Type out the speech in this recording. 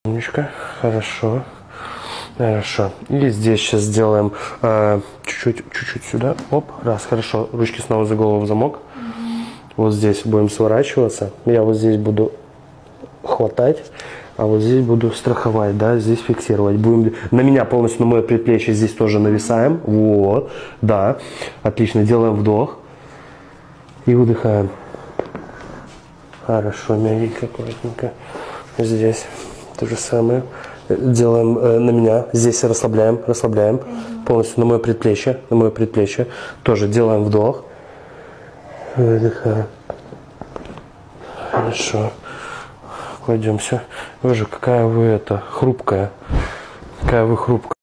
Умничка, хорошо. Хорошо. И здесь сейчас сделаем чуть-чуть сюда. Оп, раз, хорошо. Ручки снова за голову в замок. Вот здесь будем сворачиваться. Я вот здесь буду хватать, а вот здесь буду страховать, да, здесь фиксировать. Будем на меня полностью, на мое предплечье здесь тоже нависаем. Вот, да. Отлично. Делаем вдох. И выдыхаем. Хорошо, мягенько, аккуратненько. Здесь то же самое. Делаем на меня. Здесь расслабляем. Полностью на мое предплечье. Тоже делаем вдох. Выдыхаем. Хорошо. Кладемся. Вы же какая вы хрупкая. Какая вы хрупкая.